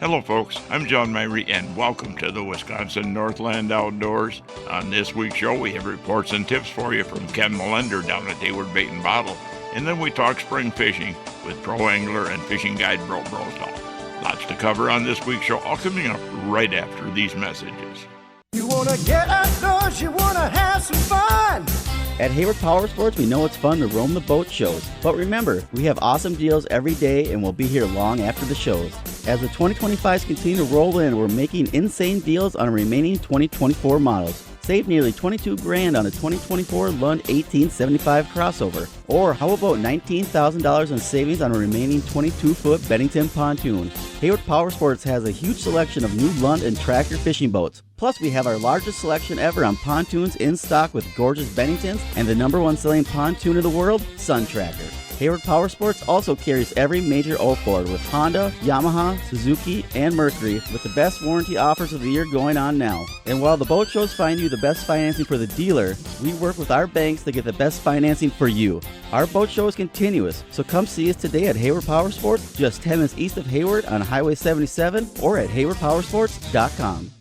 Hello folks, I'm John Myrie and welcome to the Wisconsin Northland Outdoors. On this week's show we have reports and tips for you from Ken Milender down at Hayward Bait and Bottle. And then we talk spring fishing with pro angler and fishing guide Brosdahl. Lots to cover on this week's show, all coming up right after these messages. You wanna get outdoors, you wanna have some fun. At Hayward Power Sports, we know it's fun to roam the boat shows. But remember, we have awesome deals every day and we'll be here long after the shows. As the 2025s continue to roll in, we're making insane deals on remaining 2024 models. Save nearly $22,000 on a 2024 Lund 1875 crossover. Or how about $19,000 in savings on a remaining 22-foot Bennington pontoon? Hayward Power Sports has a huge selection of new Lund and Tracker fishing boats. Plus, we have our largest selection ever on pontoons in stock with gorgeous Benningtons and the #1 selling pontoon in the world, Sun Tracker. Hayward Power Sports also carries every major outboard with Honda, Yamaha, Suzuki, and Mercury with the best warranty offers of the year going on now. And while the boat shows find you the best financing for the dealer, we work with our banks to get the best financing for you. Our boat show is continuous, so come see us today at Hayward Power Sports, just 10 minutes east of Hayward on Highway 77 or at haywardpowersports.com.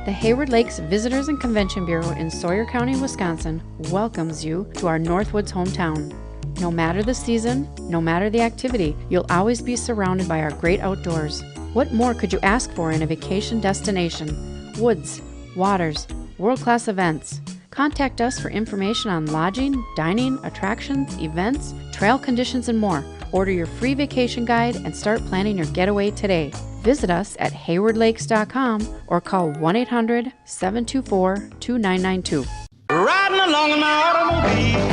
The Hayward Lakes Visitors and Convention Bureau in Sawyer County, Wisconsin welcomes you to our Northwoods hometown. No matter the season, no matter the activity, you'll always be surrounded by our great outdoors. What more could you ask for in a vacation destination? Woods, waters, world-class events. Contact us for information on lodging, dining, attractions, events, trail conditions, and more. Order your free vacation guide and start planning your getaway today. Visit us at haywardlakes.com or call 1-800-724-2992. Riding along in my automobile.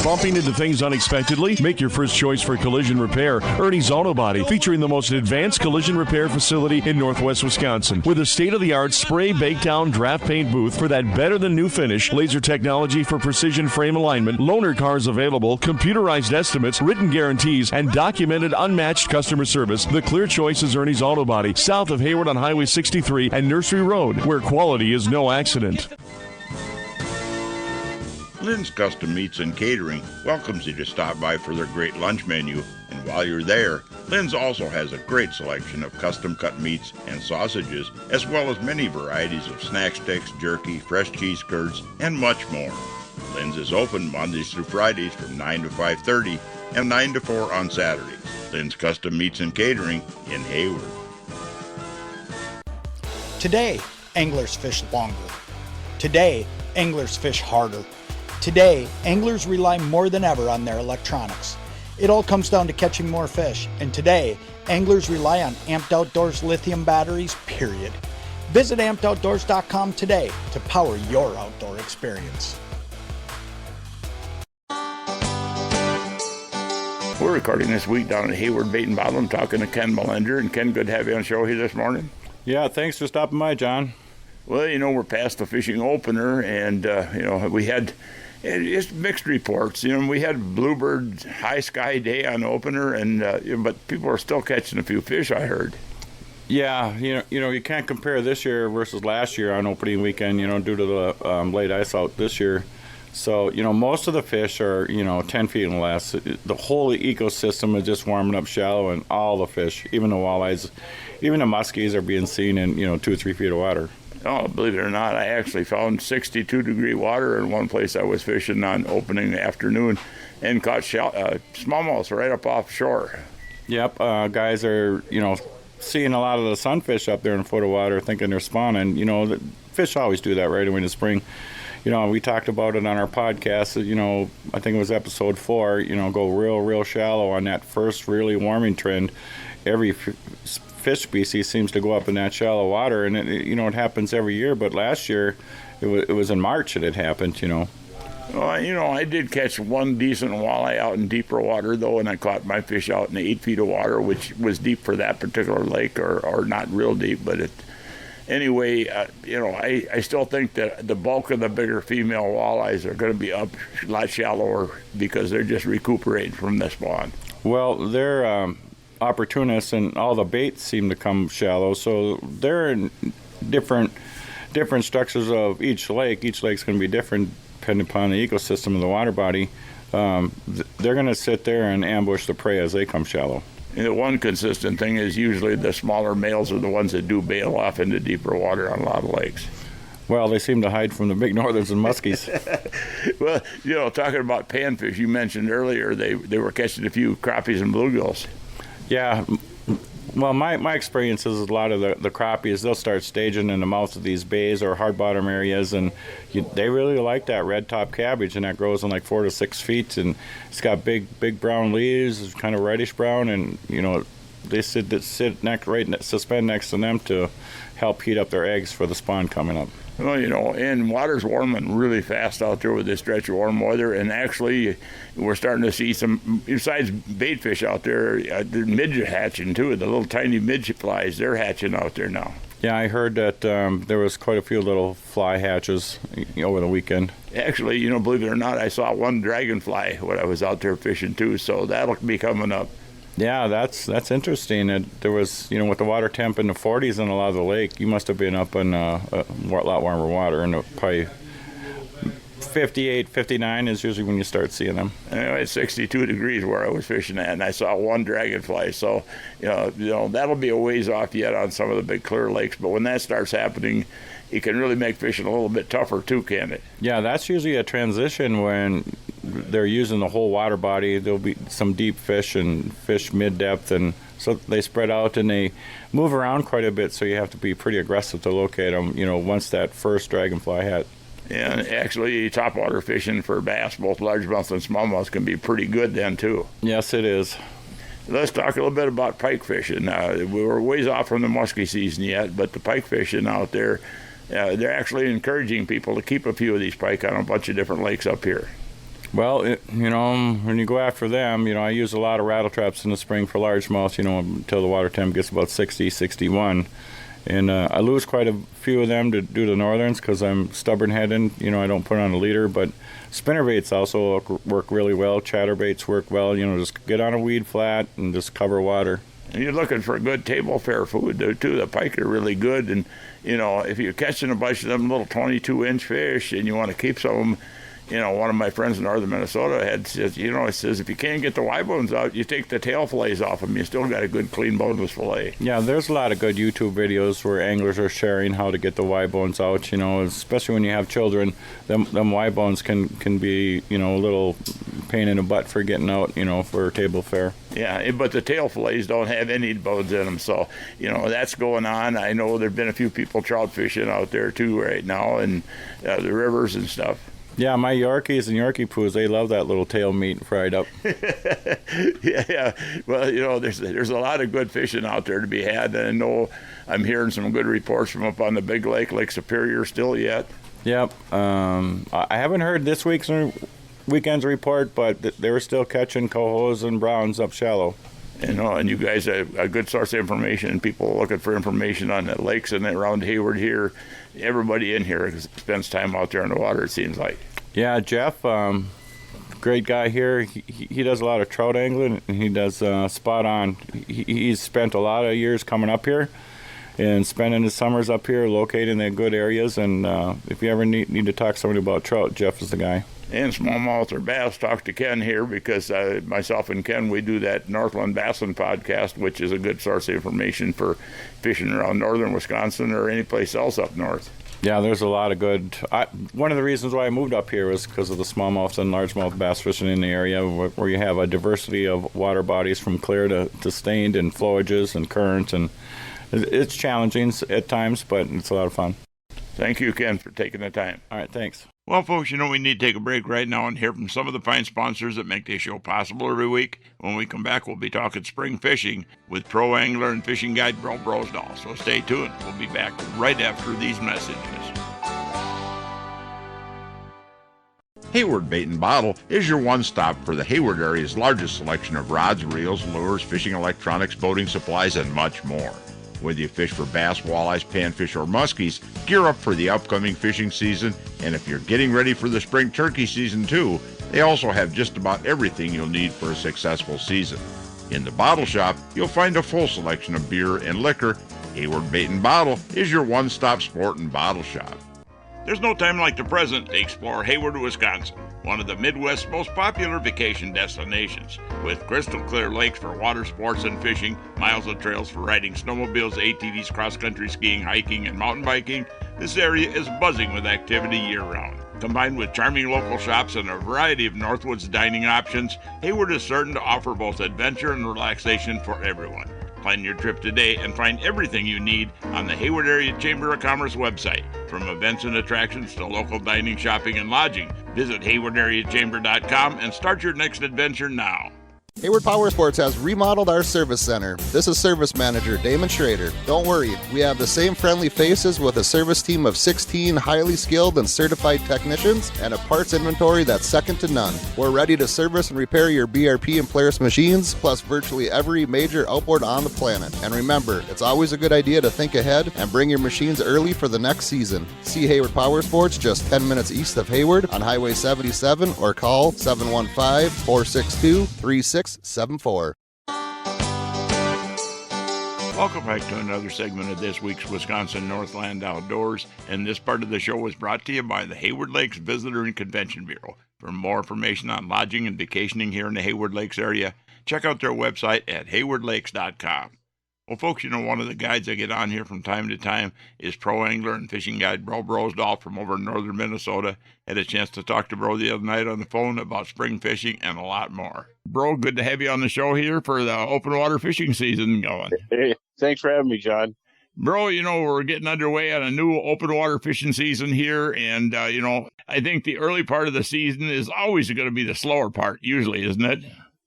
Bumping into things unexpectedly? Make your first choice for collision repair. Ernie's Auto Body, featuring the most advanced collision repair facility in Northwest Wisconsin. With a state-of-the-art spray bake-down draft paint booth for that better-than-new finish, laser technology for precision frame alignment, loaner cars available, computerized estimates, written guarantees, and documented unmatched customer service, the clear choice is Ernie's Auto Body, south of Hayward on Highway 63 and Nursery Road, where quality is no accident. Lynn's Custom Meats and Catering welcomes you to stop by for their great lunch menu. And while you're there, Lynn's also has a great selection of custom-cut meats and sausages, as well as many varieties of snack sticks, jerky, fresh cheese curds, and much more. Lynn's is open Mondays through Fridays from 9 to 5:30 and 9 to 4 on Saturdays. Lynn's Custom Meats and Catering in Hayward. Today, anglers fish longer. Today, anglers fish harder. Today, anglers rely more than ever on their electronics. It all comes down to catching more fish, and today, anglers rely on Amped Outdoors lithium batteries, period. Visit ampedoutdoors.com today to power your outdoor experience. We're recording this week down at Hayward Bait and Bottle. I'm talking to Ken Milender. And Ken, good to have you on the show here this morning. Yeah, thanks for stopping by, John. Well, we're past the fishing opener, and, we had it's mixed reports. We had bluebird high sky day on opener, and but people are still catching a few fish, I heard. Yeah, you can't compare this year versus last year on opening weekend, due to the late ice out this year. So, most of the fish are, 10 feet and less. The whole ecosystem is just warming up shallow, and all the fish, even the walleyes, even the muskies are being seen in, 2 or 3 feet of water. Oh, believe it or not, I actually found 62-degree water in one place I was fishing on opening afternoon and caught smallmouths right up offshore. Yep, guys are, seeing a lot of the sunfish up there in a foot of water thinking they're spawning. The fish always do that right away in the spring. We talked about it on our podcast, I think it was episode 4, go real shallow on that first really warming trend. Every fish species seems to go up in that shallow water, and it happens every year, but last year it was in March that it happened. Well, I did catch one decent walleye out in deeper water, though, and I caught my fish out in 8 feet of water, which was deep for that particular lake, or not real deep, but anyway, I still think that the bulk of the bigger female walleyes are going to be up a lot shallower because they're just recuperating from the spawn. Well, they're opportunists, and all the baits seem to come shallow, so they're in different structures of each lake. Each lake's going to be different depending upon the ecosystem of the water body. They're going to sit there and ambush the prey as they come shallow. And the one consistent thing is usually the smaller males are the ones that do bail off into deeper water on a lot of lakes. Well, they seem to hide from the big northerns and muskies. Well, talking about panfish, you mentioned earlier they were catching a few crappies and bluegills. Yeah. Well, my experience is a lot of the crappies, they'll start staging in the mouths of these bays or hard bottom areas, and they really like that red top cabbage, and that grows in like 4 to 6 feet, and it's got big brown leaves, it's kind of reddish brown, and they suspend next to them to help heat up their eggs for the spawn coming up. Well, and water's warming really fast out there with this stretch of warm weather, and actually we're starting to see some, besides baitfish out there, the midge hatching too. The little tiny midge flies, they're hatching out there now. Yeah, I heard that there was quite a few little fly hatches over the weekend. Actually, believe it or not, I saw one dragonfly when I was out there fishing too, so that'll be coming up. Yeah, that's interesting. There was, with the water temp in the 40s in a lot of the lake, you must have been up in a lot warmer water, and probably 58, 59 is usually when you start seeing them. Anyway, it's 62 degrees where I was fishing at, and I saw one dragonfly. So, that'll be a ways off yet on some of the big clear lakes. But when that starts happening, it can really make fishing a little bit tougher too, can't it? Yeah, that's usually a transition when they're using the whole water body. There'll be some deep fish and fish mid-depth, and so they spread out and they move around quite a bit, so you have to be pretty aggressive to locate them, once that first dragonfly hit. And actually, topwater fishing for bass, both largemouth and smallmouth, can be pretty good then too. Yes, it is. Let's talk a little bit about pike fishing. We were ways off from the muskie season yet, but the pike fishing out there, they're actually encouraging people to keep a few of these pike on a bunch of different lakes up here. Well, when you go after them, I use a lot of rattle traps in the spring for largemouth, until the water temp gets about 60, 61. And I lose quite a few of them to do the northerns because I'm stubborn-headed. I don't put on a leader. But spinnerbaits also work really well. Chatterbaits work well. Just get on a weed flat and just cover water. And you're looking for good table fare food, too. The pike are really good. And, if you're catching a bunch of them little 22-inch fish and you want to keep some of them, one of my friends in northern Minnesota says if you can't get the Y bones out, you take the tail fillets off them. You still got a good, clean, boneless fillet. Yeah, there's a lot of good YouTube videos where anglers are sharing how to get the Y bones out. Especially when you have children, them Y bones can be a little pain in the butt for getting out. For table fare. Yeah, but the tail fillets don't have any bones in them, so that's going on. I know there've been a few people trout fishing out there too right now, and the rivers and stuff. Yeah, my Yorkies and Yorkie poos, they love that little tail meat fried up. Yeah. Well, there's a lot of good fishing out there to be had, and I know I'm hearing some good reports from up on the big lake, Lake Superior, still yet. Yep. I haven't heard this weekend's report, but they were still catching cohos and browns up shallow. And you guys have a good source of information, and people looking for information on the lakes and around Hayward here. Everybody in here spends time out there in the water, it seems like. Yeah, Jeff, great guy here. He does a lot of trout angling, and he does spot on. He's spent a lot of years coming up here and spending his summers up here, locating the good areas. And if you ever need to talk to somebody about trout, Jeff is the guy. And smallmouth or bass, talk to Ken here, because myself and Ken, we do that Northland Bassin podcast, which is a good source of information for fishing around northern Wisconsin or any place else up north. Yeah, there's a lot of good. One of the reasons why I moved up here was because of the smallmouth and largemouth bass fishing in the area, where you have a diversity of water bodies from clear to stained and flowages and current, and it's challenging at times, but it's a lot of fun. Thank you, Ken, for taking the time. All right, thanks. Well, folks, we need to take a break right now and hear from some of the fine sponsors that make this show possible every week. When we come back, we'll be talking spring fishing with pro angler and fishing guide Brosdahl. So stay tuned. We'll be back right after these messages. Hayward Bait and Bottle is your one-stop for the Hayward area's largest selection of rods, reels, lures, fishing electronics, boating supplies, and much more. Whether you fish for bass, walleyes, panfish, or muskies, gear up for the upcoming fishing season. And if you're getting ready for the spring turkey season too, they also have just about everything you'll need for a successful season. In the bottle shop, you'll find a full selection of beer and liquor. Hayward Bait and Bottle is your one-stop sport and bottle shop. There's no time like the present to explore Hayward, Wisconsin. one of the Midwest's most popular vacation destinations. With crystal clear lakes for water sports and fishing, miles of trails for riding snowmobiles, ATVs, cross-country skiing, hiking, and mountain biking, this area is buzzing with activity year-round. Combined with charming local shops and a variety of Northwoods dining options, Hayward is certain to offer both adventure and relaxation for everyone. Plan your trip today and find everything you need on the Hayward Area Chamber of Commerce website. From events and attractions to local dining, shopping, and lodging, visit haywardareachamber.com and start your next adventure now. Hayward Power Sports has remodeled our service center. This is Service Manager Damon Schrader. Don't worry, we have the same friendly faces with a service team of 16 highly skilled and certified technicians and a parts inventory that's second to none. We're ready to service and repair your BRP and Polaris machines, plus virtually every major outboard on the planet. And remember, it's always a good idea to think ahead and bring your machines early for the next season. See Hayward Power Sports just 10 minutes east of Hayward on Highway 77 or call 715-462-3674. Welcome back to another segment of this week's Wisconsin Northland Outdoors, and this part of the show is brought to you by the Hayward Lakes Visitor and Convention Bureau. For more information on lodging and vacationing here in the Hayward Lakes area, check out their website at haywardlakes.com. Well, folks, you know, one of the guides I get on here from time to time is pro angler and fishing guide Bro Brosdahl from over in northern Minnesota. Had a chance to talk to Bro the other night on the phone about spring fishing and a lot more. Bro, good to have you on the show here for the open water fishing season going. Hey, thanks for having me, John. Bro, you know, we're getting underway on a new open water fishing season here, and, you know, I think the early part of the season is always going to be the slower part, usually, isn't it?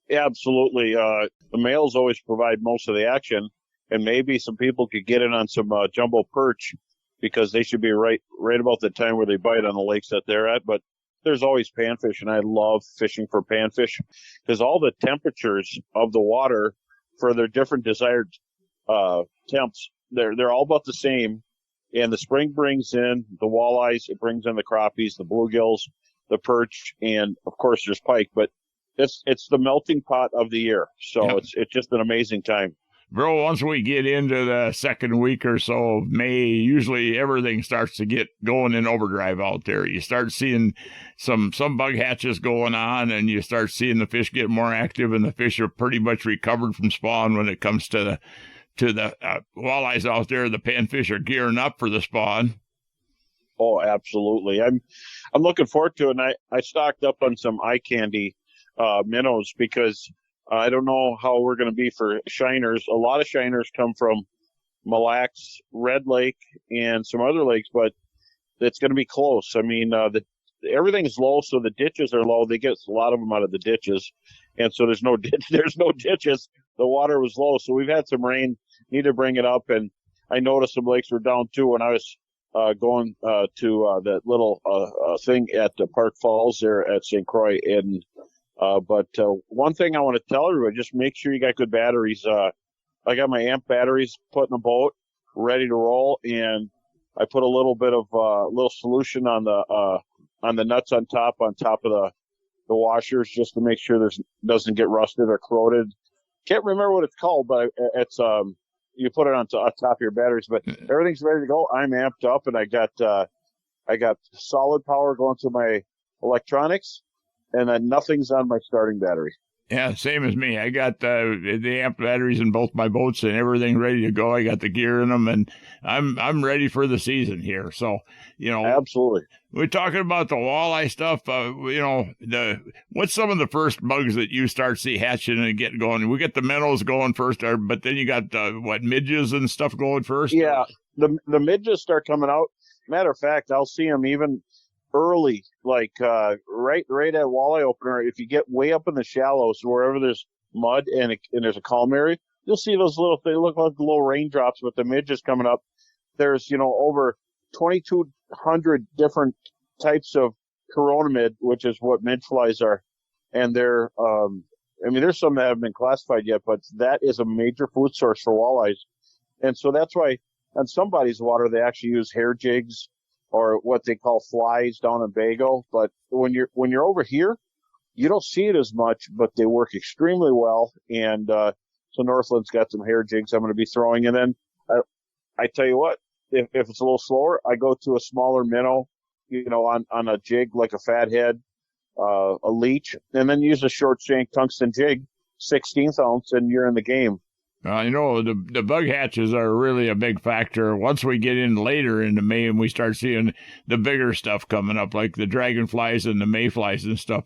Yeah, absolutely. The males always provide most of the action. And maybe some people could get in on some jumbo perch because they should be right about the time where they bite on the lakes that they're at. But there's always panfish, and I love fishing for panfish because all the temperatures of the water for their different desired temps, they're all about the same. And the spring brings in the walleyes, it brings in the crappies, the bluegills, the perch, and of course there's pike. But it's the melting pot of the year, so yep. It's just an amazing time. Bro, once we get into the second week or so of May, usually everything starts to get going in overdrive out there. You start seeing some bug hatches going on, and you start seeing the fish get more active, and the fish are pretty much recovered from spawn when it comes to the walleyes out there. The panfish are gearing up for the spawn. Oh, absolutely. I'm looking forward to it, and I stocked up on some eye candy minnows because I don't know how we're going to be for shiners. A lot of shiners come from Mille Lacs, Red Lake, and some other lakes, but it's going to be close. I mean, everything's low, so the ditches are low. They get a lot of them out of the ditches, and so there's no ditches. The water was low, so we've had some rain. Need to bring it up, and I noticed some lakes were down too when I was going to that little thing at the Park Falls there at St. Croix, and but one thing I want to tell everybody, just make sure you got good batteries. I got my amp batteries put in the boat, ready to roll, and I put a little bit of little solution on the nuts on top of the washers just to make sure doesn't get rusted or corroded. Can't remember what it's called, but it's you put it on top of your batteries. But everything's ready to go. I'm amped up, and I got solid power going to my electronics. And then nothing's on my starting battery. Yeah, same as me. I got the amp batteries in both my boats and everything ready to go. I got the gear in them, and I'm ready for the season here. So, you know, absolutely. We're talking about the walleye stuff. You know, what's some of the first bugs that you start see hatching and get going? We get the minnows going first, but then you got midges and stuff going first. Yeah, the midges start coming out. Matter of fact, I'll see them even early, like right at walleye opener. If you get way up in the shallows, wherever there's mud and there's a calm area, you'll see those they look like little raindrops with the midges coming up. There's over 2,200 different types of corona mid, which is what mid flies are, and they're there's some that haven't been classified yet, but that is a major food source for walleyes, and so that's why on somebody's water they actually use hair jigs or what they call flies down in Bago. But when you're over here, you don't see it as much, but they work extremely well. And so Northland's got some hair jigs I'm going to be throwing. And then I tell you what, if it's a little slower, I go to a smaller minnow, on a jig like a fathead a leech, and then use a short shank tungsten jig, 16th ounce, and you're in the game. The bug hatches are really a big factor. Once we get in later into May and we start seeing the bigger stuff coming up, like the dragonflies and the mayflies and stuff,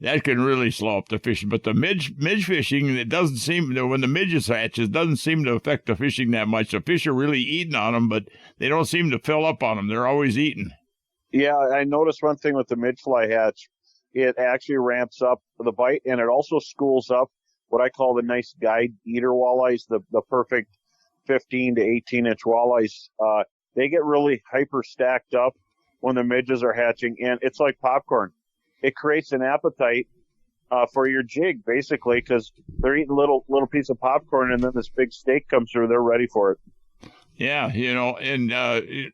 that can really slow up the fishing. But the midge fishing, it doesn't seem, when the midges hatch, it doesn't seem to affect the fishing that much. The fish are really eating on them, but they don't seem to fill up on them. They're always eating. Yeah, I noticed one thing with the midge-fly hatch. It actually ramps up the bite, and it also schools up what I call the nice guide eater walleyes, the perfect 15 to 18-inch walleyes. They get really hyper stacked up when the midges are hatching, and it's like popcorn. It creates an appetite for your jig, basically, because they're eating little piece of popcorn, and then this big steak comes through. They're ready for it. Yeah, and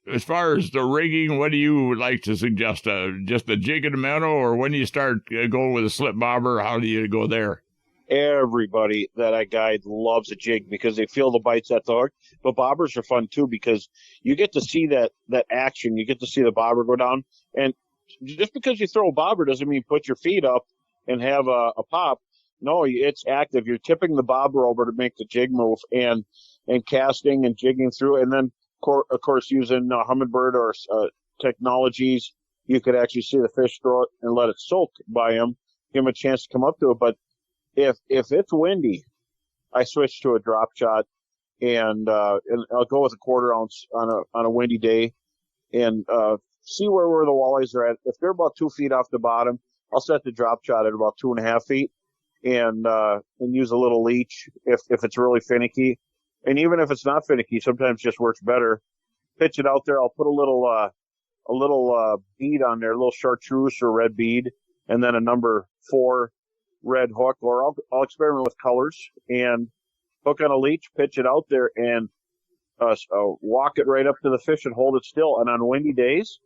as far as the rigging, what do you like to suggest? Just a jig and a minnow, or when do you start going with a slip bobber? How do you go there? Everybody that I guide loves a jig because they feel the bites at the hook. But bobbers are fun too because you get to see that action. You get to see the bobber go down. And just because you throw a bobber doesn't mean put your feet up and have a pop. No, it's active. You're tipping the bobber over to make the jig move and casting and jigging through. And then, of course, using Humminbird or technologies, you could actually see the fish throw it and let it soak by him, give him a chance to come up to it. But if it's windy, I switch to a drop shot, and I'll go with a 1/4 ounce on a windy day, and see where the walleyes are at. If they're about 2 feet off the bottom, I'll set the drop shot at about 2.5 feet, and use a little leech if it's really finicky, and even if it's not finicky, sometimes it just works better. Pitch it out there. I'll put a little bead on there, a little chartreuse or red bead, and then a number 4 red hook, or I'll experiment with colors and hook on a leech, pitch it out there, and walk it right up to the fish and hold it still. And on windy days,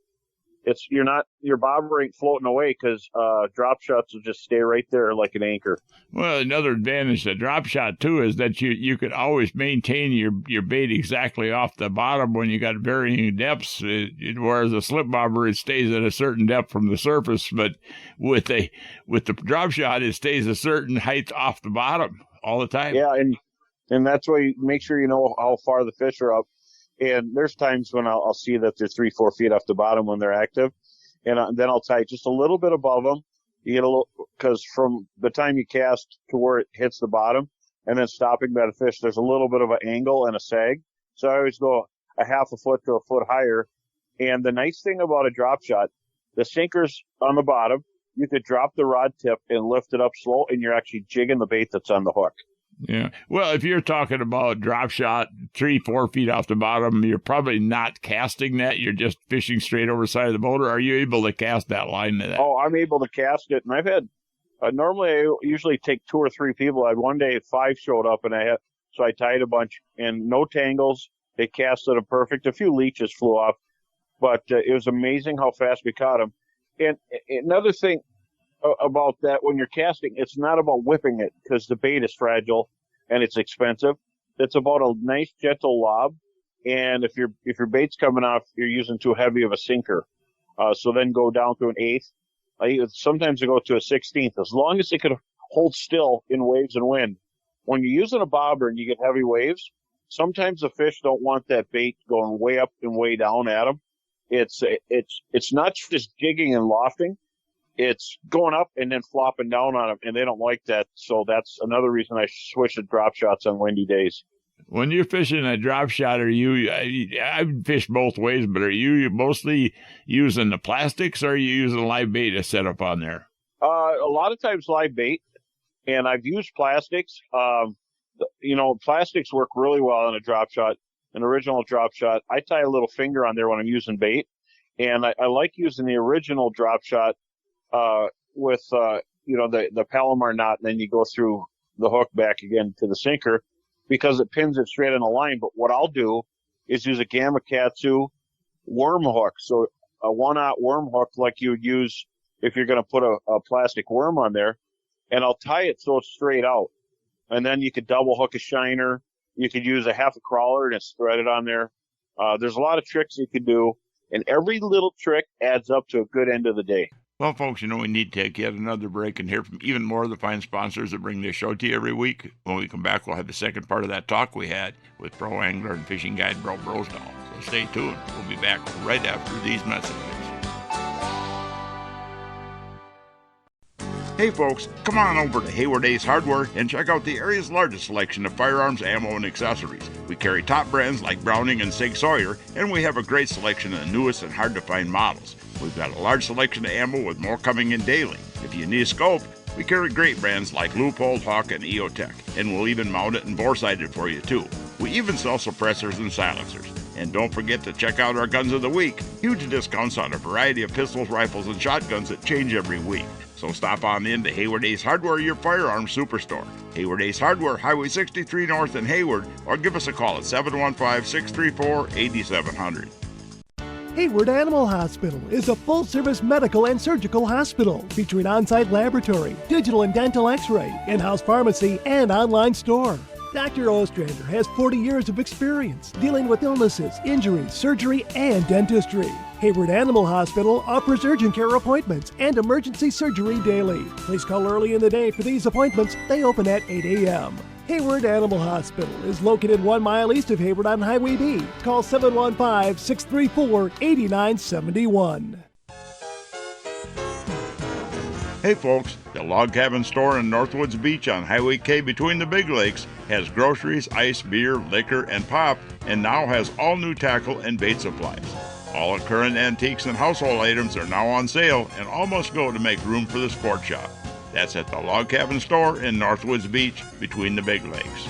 your bobber ain't floating away because drop shots will just stay right there like an anchor. Well, another advantage to drop shot too is that you could always maintain your bait exactly off the bottom when you got varying depths. Whereas a slip bobber, it stays at a certain depth from the surface, but with the drop shot, it stays a certain height off the bottom all the time. Yeah, and that's why you make sure you know how far the fish are up. And there's times when I'll see that they're 3-4 feet off the bottom when they're active, and then I'll tie just a little bit above them. You get a little, because from the time you cast to where it hits the bottom, and then stopping by the fish, there's a little bit of an angle and a sag. So I always go a 1/2 foot to a foot higher. And the nice thing about a drop shot, the sinker's on the bottom. You could drop the rod tip and lift it up slow, and you're actually jigging the bait that's on the hook. Yeah. Well, if you're talking about drop shot 3-4 feet off the bottom, you're probably not casting that. You're just fishing straight over the side of the boat. Or are you able to cast that line to that? Oh, I'm able to cast it. And I've had, normally I usually take 2 or 3 people. I had one day 5 showed up, and so I tied a bunch and no tangles. They casted them perfect. A few leeches flew off, but it was amazing how fast we caught them. And another thing about that, when you're casting, it's not about whipping it because the bait is fragile and it's expensive. It's about a nice gentle lob, and if your bait's coming off, you're using too heavy of a sinker. So then go down to an 1/8. Sometimes I go to a 16th, as long as it could hold still in waves and wind. When you're using a bobber and you get heavy waves, sometimes the fish don't want that bait going way up and way down at them. It's not just jigging and lofting. It's going up and then flopping down on them, and they don't like that. So that's another reason I switch to drop shots on windy days. When you're fishing a drop shot, I've fished both ways, but are you mostly using the plastics, or are you using live bait to set up on there? A lot of times live bait, and I've used plastics. Plastics work really well on a drop shot, an original drop shot. I tie a little finger on there when I'm using bait, and I like using the original drop shot with the Palomar knot, and then you go through the hook back again to the sinker because it pins it straight on the line. But what I'll do is use a Gamakatsu worm hook. So a 1/0 worm hook like you would use if you're going to put a plastic worm on there, and I'll tie it so it's straight out. And then you could double hook a shiner. You could use a 1/2 crawler and it's threaded on there. There's a lot of tricks you could do, and every little trick adds up to a good end of the day. Well, folks, we need to take yet another break and hear from even more of the fine sponsors that bring this show to you every week. When we come back, we'll have the second part of that talk we had with pro angler and fishing guide Brosdahl. So stay tuned. We'll be back right after these messages. Hey folks, come on over to Hayward Ace Hardware and check out the area's largest selection of firearms, ammo, and accessories. We carry top brands like Browning and Sig Sauer, and we have a great selection of the newest and hard-to-find models. We've got a large selection of ammo with more coming in daily. If you need a scope, we carry great brands like Leupold, Hawk, and EOTech, and we'll even mount it and bore-sight it for you too. We even sell suppressors and silencers. And don't forget to check out our Guns of the Week. Huge discounts on a variety of pistols, rifles, and shotguns that change every week. So stop on in to Hayward Ace Hardware, your firearms superstore. Hayward Ace Hardware, Highway 63 North in Hayward, or give us a call at 715-634-8700. Hayward Animal Hospital is a full-service medical and surgical hospital featuring on-site laboratory, digital and dental x-ray, in-house pharmacy, and online store. Dr. Ostrander has 40 years of experience dealing with illnesses, injuries, surgery, and dentistry. Hayward Animal Hospital offers urgent care appointments and emergency surgery daily. Please call early in the day for these appointments. They open at 8 a.m. Hayward Animal Hospital is located 1 mile east of Hayward on Highway B. Call 715-634-8971. Hey folks, the Log Cabin Store in Northwoods Beach on Highway K between the Big Lakes has groceries, ice, beer, liquor, and pop, and now has all new tackle and bait supplies. All current antiques and household items are now on sale and all must go to make room for the sport shop. That's at the Log Cabin Store in Northwoods Beach between the Big Lakes.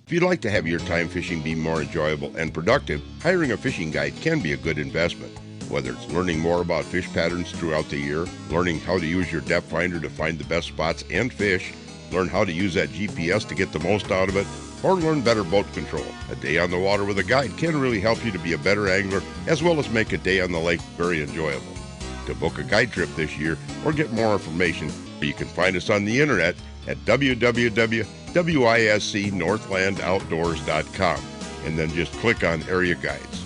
If you'd like to have your time fishing be more enjoyable and productive, hiring a fishing guide can be a good investment. Whether it's learning more about fish patterns throughout the year, learning how to use your depth finder to find the best spots and fish, learn how to use that GPS to get the most out of it, or learn better boat control. A day on the water with a guide can really help you to be a better angler, as well as make a day on the lake very enjoyable. To book a guide trip this year or get more information, you can find us on the internet at www.wiscnorthlandoutdoors.com and then just click on Area Guides.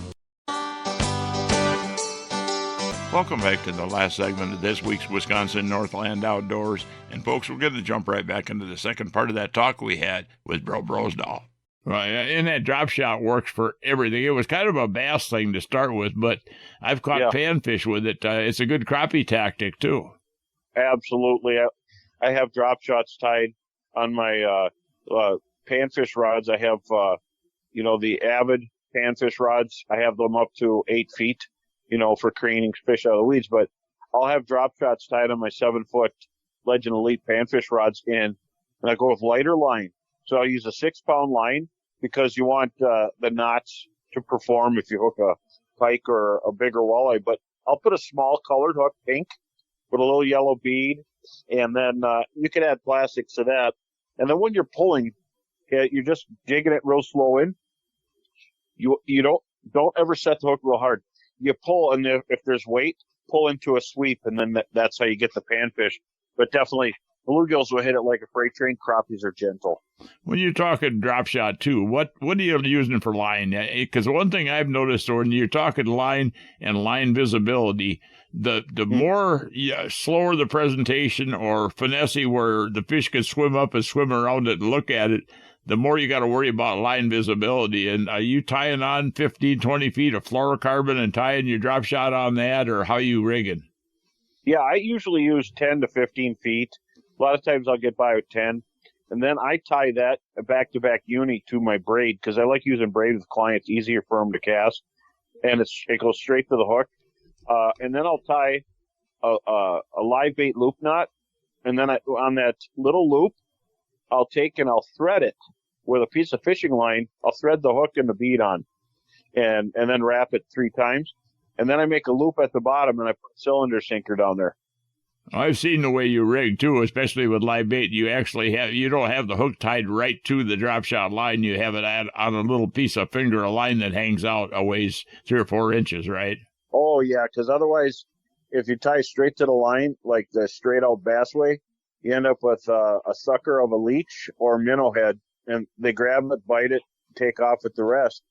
Welcome back to the last segment of this week's Wisconsin Northland Outdoors. And folks, we're going to jump right back into the second part of that talk we had with Brosdahl. Right, and that drop shot works for everything. It was kind of a bass thing to start with, but I've caught panfish with it. It's a good crappie tactic, too. Absolutely. I have drop shots tied on my panfish rods. I have, the Avid panfish rods. I have them up to 8 feet, for careening fish out of the weeds. But I'll have drop shots tied on my 7-foot Legend Elite panfish rods and I go with lighter line. So I'll use a 6-pound line because you want the knots to perform if you hook a pike or a bigger walleye. But I'll put a small colored hook, pink, with a little yellow bead, and then you can add plastics to that. And then when you're pulling, you're just digging it real slow in. You don't ever set the hook real hard. You pull, and if there's weight, pull into a sweep, and then that's how you get the panfish. But definitely, bluegills will hit it like a freight train. Crappies are gentle. When you're talking drop shot too, what are you using for line? Because one thing I've noticed when you're talking line and line visibility, the more slower the presentation or finessey where the fish can swim up and swim around it and look at it, the more you got to worry about line visibility. And are you tying on 15, 20 feet of fluorocarbon and tying your drop shot on that, or how you rigging? Yeah, I usually use 10 to 15 feet. A lot of times I'll get by with 10. And then I tie that back-to-back uni to my braid because I like using braid with clients, easier for them to cast. And it goes straight to the hook. And then I'll tie a live bait loop knot. And then on that little loop, I'll take and I'll thread it with a piece of fishing line. I'll thread the hook and the bead on and then wrap it 3 times. And then I make a loop at the bottom and I put a cylinder sinker down there. I've seen the way you rig too, especially with live bait. You don't have the hook tied right to the drop shot line. You have it on a little piece of finger, a line that hangs out a ways 3 or 4 inches, right? Oh yeah, because otherwise, if you tie straight to the line, like the straight out bass way, you end up with a sucker of a leech or a minnow head, and they grab it, bite it, take off with the rest.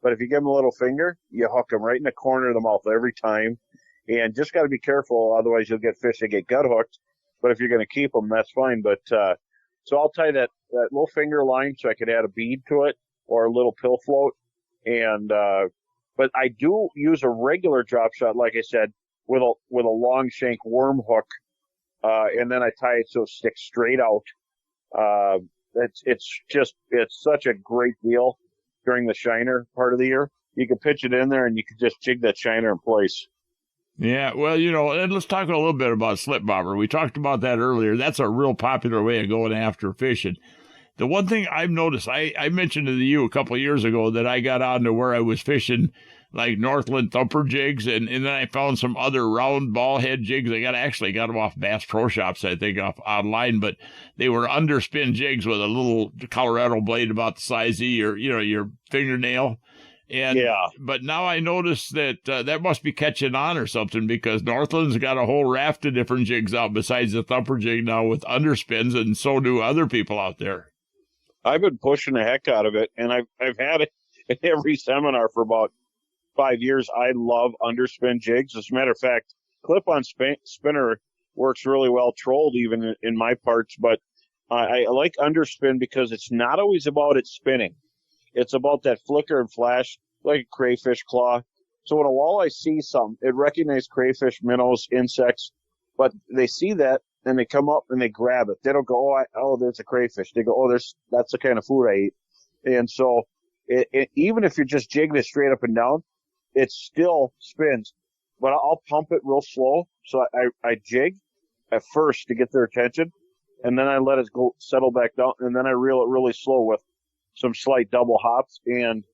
But if you give them a little finger, you hook them right in the corner of the mouth every time. and just got to be careful. Otherwise, you'll get fish that get gut hooked. But if you're going to keep them, that's fine. But so I'll tie that little finger line so I could add a bead to it or a little pill float. And but I do use a regular drop shot, like I said, with a long shank worm hook, and then I tie it so it sticks straight out. It's such a great deal during the shiner part of the year. You can pitch it in there and you can just jig that shiner in place. Yeah, well, and let's talk a little bit about slip bobber. We talked about that earlier. That's a real popular way of going after fishing. The one thing I've noticed, I mentioned to you a couple of years ago that I got on to where I was fishing like Northland thumper jigs, and then I found some other round ball head jigs. I got them off Bass Pro Shops, I think, online, but they were underspin jigs with a little Colorado blade about the size of your fingernail. And but now I notice that that must be catching on or something, because Northland's got a whole raft of different jigs out besides the thumper jig now with underspins, and so do other people out there. I've been pushing the heck out of it, and I've had it in every seminar for about 5 years. I love underspin jigs. As a matter of fact, clip-on spinner works really well, trolled even in my parts, but I like underspin because it's not always about it spinning. It's about that flicker and flash, like a crayfish claw. So when a walleye sees something, it recognizes crayfish, minnows, insects, but they see that and they come up and they grab it. They don't go, oh, there's a crayfish. They go, oh, that's the kind of food I eat. And so even if you're just jigging it straight up and down, it still spins. But I'll pump it real slow. So I jig at first to get their attention, and then I let it go settle back down, and then I reel it really slow with some slight double hops, and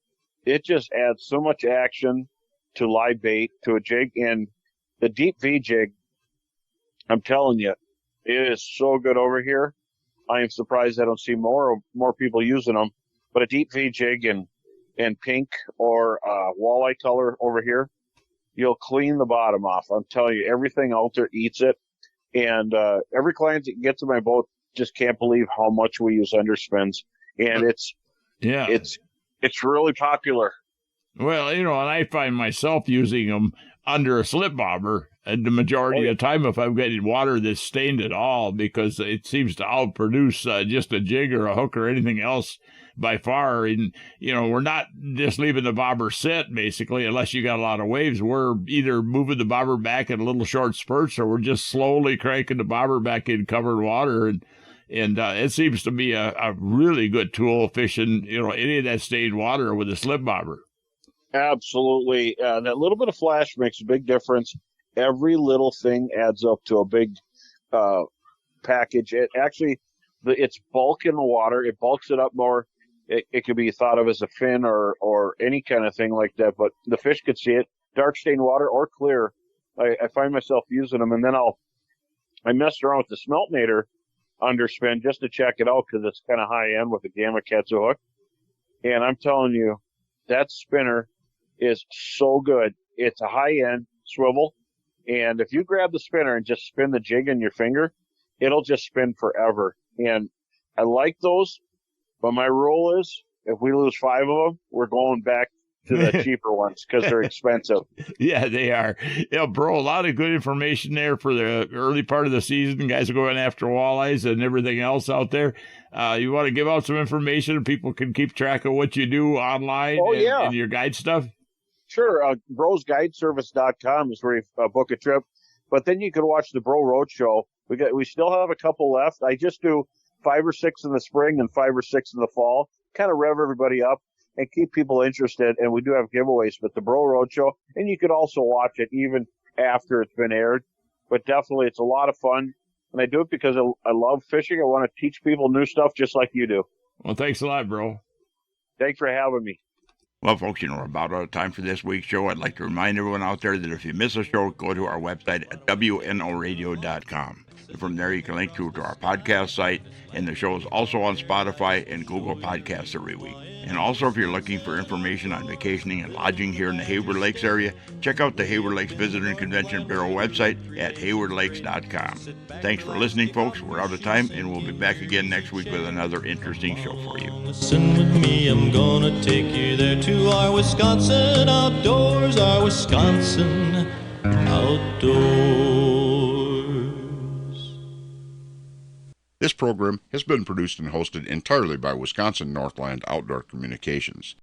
it just adds so much action to live bait, to a jig. And the deep V jig, I'm telling you, it is so good over here. I am surprised I don't see more people using them. But a deep V jig and pink or walleye color over here, you'll clean the bottom off. I'm telling you, everything out there eats it. And every client that gets in my boat just can't believe how much we use underspins. And it's really popular. Well, and I find myself using them under a slip bobber the majority of the time if I'm getting water that's stained at all, because it seems to outproduce just a jig or a hook or anything else by far. And, we're not just leaving the bobber sit, basically, unless you got a lot of waves. We're either moving the bobber back in little short spurts, or we're just slowly cranking the bobber back in covered water. And it seems to be a really good tool fishing, any of that stained water with a slip bobber. Absolutely. That little bit of flash makes a big difference. Every little thing adds up to a big package. It's bulk in the water. It bulks it up more. It could be thought of as a fin or any kind of thing like that, but the fish could see it. Dark stained water or clear. I find myself using them, and then I messed around with the Smeltnator underspin just to check it out, because it's kind of high end with a Gamakatsu hook. And I'm telling you, that spinner is so good. It's a high end swivel, and if you grab the spinner and just spin the jig in your finger, it'll just spin forever. And I like those, but my rule is if we lose 5 of them, we're going back to the cheaper ones because they're expensive. Yeah, they are. Yeah, bro, a lot of good information there for the early part of the season. Guys are going after walleyes and everything else out there. You want to give out some information and people can keep track of what you do online and your guide stuff? Sure. Brosguideservice.com is where you book a trip. But then you can watch the Bro Roadshow. We still have a couple left. I just do 5 or 6 in the spring and 5 or 6 in the fall. Kind of rev everybody up and keep people interested. And we do have giveaways, but the Bro Roadshow, and you could also watch it even after it's been aired. But definitely, it's a lot of fun. And I do it because I love fishing. I want to teach people new stuff just like you do. Well, thanks a lot, bro. Thanks for having me. Well, folks, we're about out of time for this week's show. I'd like to remind everyone out there that if you miss a show, go to our website at wnoradio.com. And from there, you can link to our podcast site, and the show is also on Spotify and Google Podcasts every week. And also, if you're looking for information on vacationing and lodging here in the Hayward Lakes area, check out the Hayward Lakes Visitor and Convention Bureau website at haywardlakes.com. Thanks for listening, folks. We're out of time, and we'll be back again next week with another interesting show for you. Listen with me, I'm gonna take you there to our Wisconsin outdoors, our Wisconsin Outdoors. This program has been produced and hosted entirely by Wisconsin Northland Outdoor Communications.